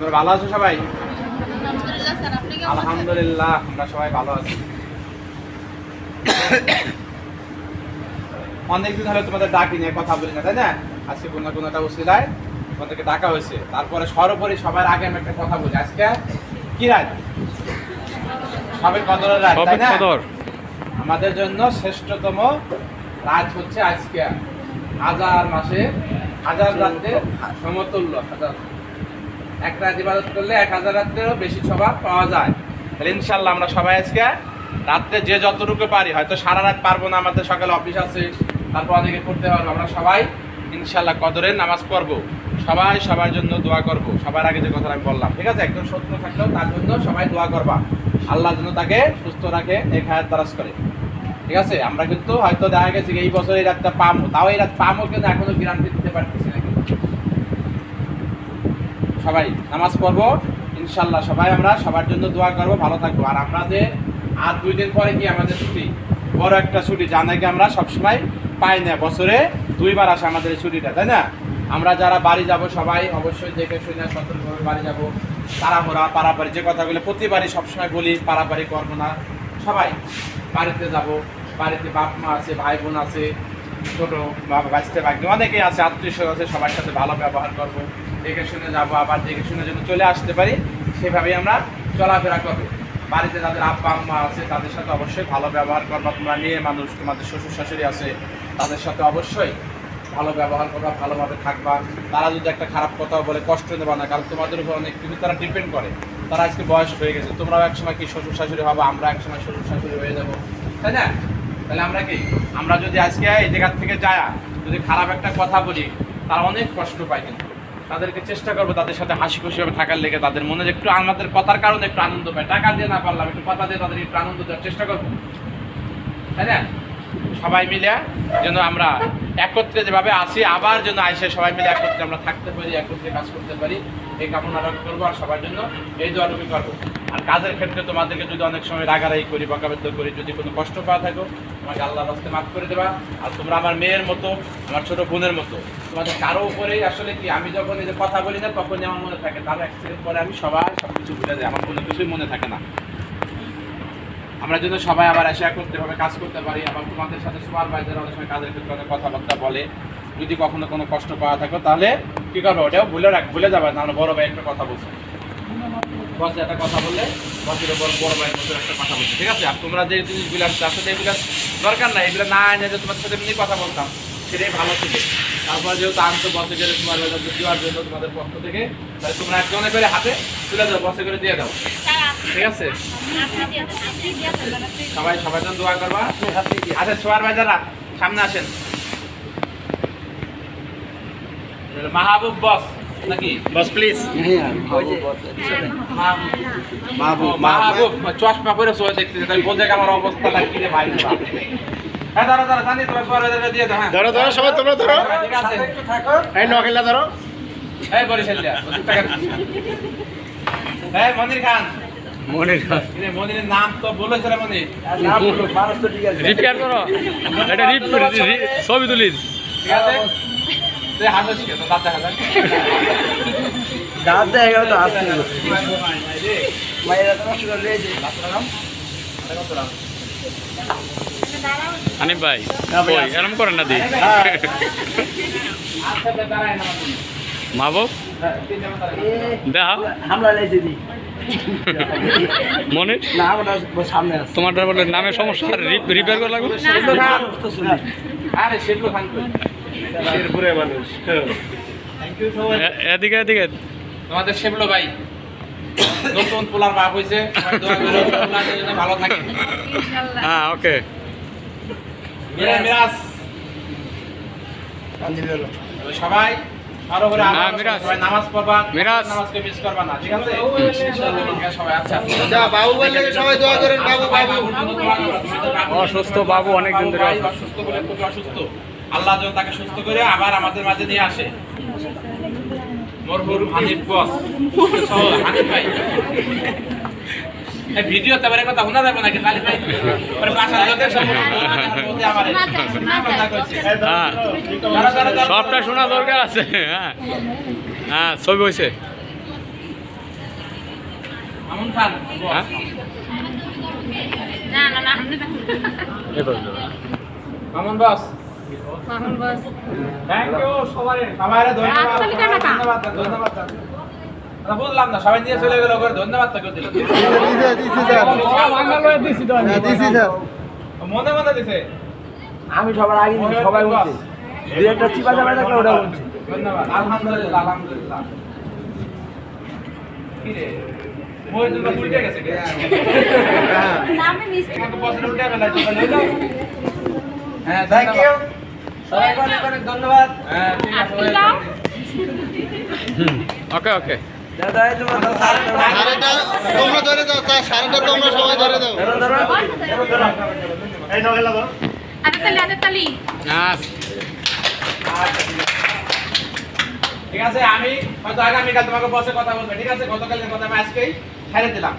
তোমরা ভালো আছো সবাই? আলহামদুলিল্লাহ আমরা সবাই ভালো আছি। অনেকদিন হলে তোমাদের ডাকি নিয়ে কথা বলি না, তাই না? আজকে কোনো না কোনোটা উসিলায় তোমাদেরকে ডাকা হয়েছে। তারপরে সর্বোপরি সবার আগে আমি একটা কথা বলি, আজকে কি রাত? সবে কদরের রাত, তাই না? আমাদের জন্য শ্রেষ্ঠতম রাত হচ্ছে আজকে। হাজার মাসে হাজার রাতের সমতুল্য। হাজার এক রাত ইবাদত করলে 1000 রাতেরও বেশি স্বভাব পাওয়া যায়। তাহলে ইনশাল্লাহ আমরা সবাই আজকে রাত্রে যে যতটুকু পারি, হয়তো সারা রাত পারবো না, আমাদের সকালে অফিস আছে, তারপর অনেকে করতে পারবো, আমরা সবাই ইনশাল্লাহ কদরের নামাজ পড়বো। সবাই সবার জন্য দোয়া করব। সবার আগে যে কথা আমি বললাম, ঠিক আছে? একদম শত্রু থাকলেও তার জন্য সবাই দোয়া করবা, আল্লাহ যেন তাকে সুস্থ রাখে, এক হায়াত দারাজ করে, ঠিক আছে? আমরা কিন্তু হয়তো দেখা গেছে এই বছর এই রাতটা পামো, তাও এই রাত পামো, কিন্তু এখনো গ্যারান্টি দিতে পারতেছি না। সবাই নামাজ পড়বো ইনশাল্লাহ, সবাই আমরা সবার জন্য দোয়া করবো, ভালো থাকবো। আর আমরা যে আর 2 দিন পরে কি আমাদের ছুটি, বড় একটা ছুটি, যা নাকি আমরা সবসময় পাই না, বছরে 2 বার আসে আমাদের এই ছুটিটা, তাই না? আমরা যারা বাড়ি যাব সবাই অবশ্যই দেখে শুনে সতর্কভাবে বাড়ি যাব। তাড়াহুড়া পারাপারি যে কথাগুলো প্রতিবারই সবসময় বলি, পারাপারি করবো না, সবাই বাড়িতে যাব। বাড়িতে বাপ মা আছে, ভাই বোন আছে, ছোটো বাচ্চা বাকি অনেকেই আছে, আত্মীয় আছে, সবার সাথে ভালো ব্যবহার করব, দেখে শুনে যাবো, আবার দেখে শুনে যেন চলে আসতে পারি সেভাবেই আমরা চলাফেরা করবো। বাড়িতে যাদের আব্বা আম্মা আছে তাদের সাথে অবশ্যই ভালো ব্যবহার করবা। তোমরা মেয়ে মানুষ, তোমাদের শ্বশুর শাশুড়ি আছে, তাদের সাথে অবশ্যই ভালো ব্যবহার করবা, ভালোভাবে থাকবা। তারা যদি একটা খারাপ কথাও বলে কষ্ট নেবা না, কারণ তোমাদের উপর অনেক কিছু তারা ডিপেন্ড করে। তারা আজকে বয়স হয়ে গেছে, তোমরাও একসময় কি শ্বশুর শাশুড়ি হবো, আমরা একসময় শ্বশুর শাশুড়ি হয়ে যাবো, তাই না? তাহলে আমরা কি, আমরা যদি আজকে এই জায়গার থেকে যায় যদি খারাপ একটা কথা বলি, তারা অনেক কষ্ট পায়, কিন্তু তাদেরকে চেষ্টা করবো তাদের সাথে হাসি খুশিভাবে থাকার লেগে, তাদের মনে একটু আমাদের কথার কারণে একটু আনন্দ পায়। টাকা দিয়ে না পারলাম, একটু কথা দিয়ে তাদের একটু আনন্দ দেওয়ার চেষ্টা করবো, তাই না? সবাই মিলে যেন আমরা একত্রে যেভাবে আসি, আবার যেন আইসে সবাই মিলে একত্রে আমরা থাকতে পারি, একত্রে কাজ করতে পারি, এই কামনা করবো। আর সবার জন্য এই দোয়াটুকু করবো। আর কাজের ক্ষেত্রে তোমাদেরকে যদি অনেক সময় রাগারাগি করি, বকাবাদ্য করি, যদি কোনো কষ্ট পাওয়া থাকো, আমাকে আল্লাহর রাস্তে মাফ করে দেবা। আর তোমরা আমার মেয়ের মতো, আমার ছোট বোনের মতো, তোমাদের কারো উপরেই আসলে কি, আমি যখন এই যে কথা বলি না তখনই আমার মনে থাকে, তার 1 সেকেন্ড পরে আমি সবাই সব কিছু ভুলে যাই, আমার কোনো কিছুই মনে থাকে না। আমরা যদি সবাই আবার এসে করতে হবে, কাজ করতে পারি। আবার তোমাদের সাথে সুপারভাইজার অনেক সময় কাজের ক্ষেত্রে অনেক কথাবার্তা বলে, যদি কখনো কোনো কষ্ট পাওয়া থাকো তাহলে কী করবো, ওটাও ভুলে যাবে না। আমরা বড় ভাই একটা কথা বলছি, বসে একটা কথা বললে বসের ওপর বড় ভাইয়ের মতো একটা কথা বলছি, ঠিক আছে? আর তোমরা যে জিনিসগুলো আসলে এগুলো দরকার নাই, এগুলো না এনে যে তোমার সাথে এমনি কথা বলতাম, সেটাই ভালো ছিল। তারপর যেহেতু আনতো বসে করে সুপারভাইজার দেওয়ার জন্য তোমাদের পক্ষ থেকে, তাহলে তোমরা একজনে করে হাতে তুলে দাও, বসে করে দিয়ে দাও, ঠিক আছে? সবাই সবার জন্য দোয়া করবা। আচ্ছা সুপারভাইজাররা সামনে আসেন। মাহবুব বস নাকি? বস প্লিজ। মাহবুব চশমা পরে সোয়া দেখতেছে, তাই বোঝে আমার অবস্থাটা কি রে ভাই। হ্যাঁ ধরো ধরো, জানি তোমার সুপারভাইজারকে দিয়ে দাও। হ্যাঁ ধরো সবাই তোমরা ধরো, ঠিক আছে? এই নখিলা ধরো, এই বরিশাল দিয়া 20 টাকা। এই মনির খান, মনিরের নাম তো বলেছে রে মনির, নাম বলো, মানুষ তো ঠিক আছে, রিপেয়ার করো, এটা ছবি তুলিস, ঠিক আছে? তুই হাসিস কে? তো দাঁত দেখা যায়, দাঁত দেখা গেল তো আসছে মাইরা তো নষ্ট করে দিয়েছে। আনিফ ভাই এরকম করেন না দি মাহবুব দেখা হামলা লেগে দি মনে না, ওটা সামনে আছে। তোমার বলে নামের সমস্যা, রিপেয়ার করা লাগবে। আরে শেরপুর খান কই, শেরপুরের মানুষ। Thank you so much. এদিকে এদিকে তোমাদের শেবলো ভাই নতুন পোলার বাপ হইছে, দোয়া করো পোলার যেন ভালো থাকে ইনশাআল্লাহ। হ্যাঁ ওকে মিরাজ সবাই আরো করে সবাই নামাজ পড়বা, মিরাজ নামাজকে মিস করবা না, ঠিক আছে? ইনশাআল্লাহ সবাই। আচ্ছা বাবু বললে সবাই দোয়া করেন। বাবু অসুস্থ বাবু, অনেকদিন ধরে অসুস্থ বলে, খুব অসুস্থ। আল্লাহ যেন তাকে সুস্থ করে আবার আমাদের মাঝে নিয়ে আসে। মরহুম হানিফ বস, হানিফ ভাই এই ভিডিও তারপরে কথা শোনা যাবে নাকি? তাহলে ভাই পরে বাসা যেতে বলতে আমারে কথা কইছে, সবটা শোনা দরকার আছে। হ্যাঁ হ্যাঁ ছবি হয়েছে। আমন খান হ্যাঁ না না না আপনি আমন বস মামুন বস থ্যাংক ইউ সবাই সবাইরে ধন্যবাদ হাততালি কেন না? ধন্যবাদ বুঝলাম না সবাই নিয়ে চলে গেল করে ধন্যবাদ তো কেউ দিল মনে মনে দিছে আমি সবার আগে সবাই বলছি দুই একটা চিপা চাপা থাকলে ওটা বলছি ধন্যবাদ আলহামদুলিল্লাহ আলহামদুলিল্লাহ কি রে মই তো উল্টে গেছে কে নামে মিস্টেক আমাকে পছন্দ উল্টে গেল হ্যাঁ থ্যাংক ইউ সবাইকে অনেক অনেক ধন্যবাদ হ্যাঁ ঠিক আছে ওকে ওকে দাদা এই তোমার সাড়েটা তোমরা ধরে দাও সাড়েটা তোমরা সবাই ধরে দাও আতে তালি ঠিক আছে আমি হয়তো আগামীকাল তোমাকে বসে কথা বলবো ঠিক আছে গতকালের কথা আমি আজকেই ছেড়ে দিলাম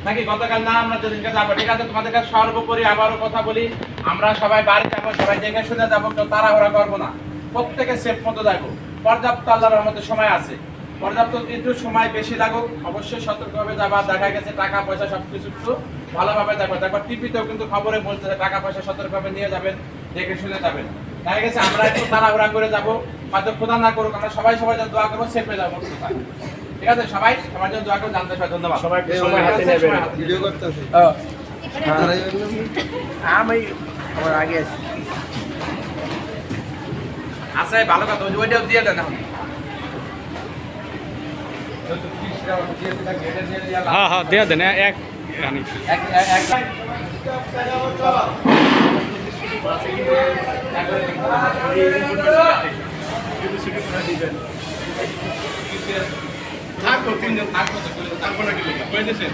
নাকি গতকাল না আমরা যেদিনকে যাবো ঠিক আছে তোমাদের কাছে সর্বোপরি আবারও কথা বলি আমরা সবাই বাড়ি যাবো সবাই দেখে শুনে যাবো কেউ তাড়াহুড়া করবো না প্রত্যেকে সেফ মতো যাবো পর্যাপ্ত আল্লাহর রহমতে সময় আছে পর্যাপ্ত কিন্তু সময় বেশি লাগুক অবশ্যই সতর্কভাবে যাবা দেখা গেছে টাকা পয়সা সবকিছু একটু ভালোভাবে দেখো দেখো টিভিতেও কিন্তু খবরে বলতেছে টাকা পয়সা সতর্কভাবে নিয়ে যাবেন দেখে শুনে যাবেন দেখা গেছে আমরা একটু তাড়াহুড়া করে যাবো হয়তো খোদা না করুক আমরা সবাই সবাই জন্য দোয়া করবো সেফে যাবো ঠিক আছে সবাই সবার জন্য দোয়া করবো জানতে চাই ধন্যবাদ সবাইকে সময় হাতে নেবে ভিডিও করতেছে আমি আমার আগে আছি আচ্ছা ভালো কথা ওইটাও দিয়ে দেন এখন হ্যাঁ হ্যাঁ দিয়ে দেন এক রানি থাকো তিনজন থাকো তারপরে কি হয়ে গেছে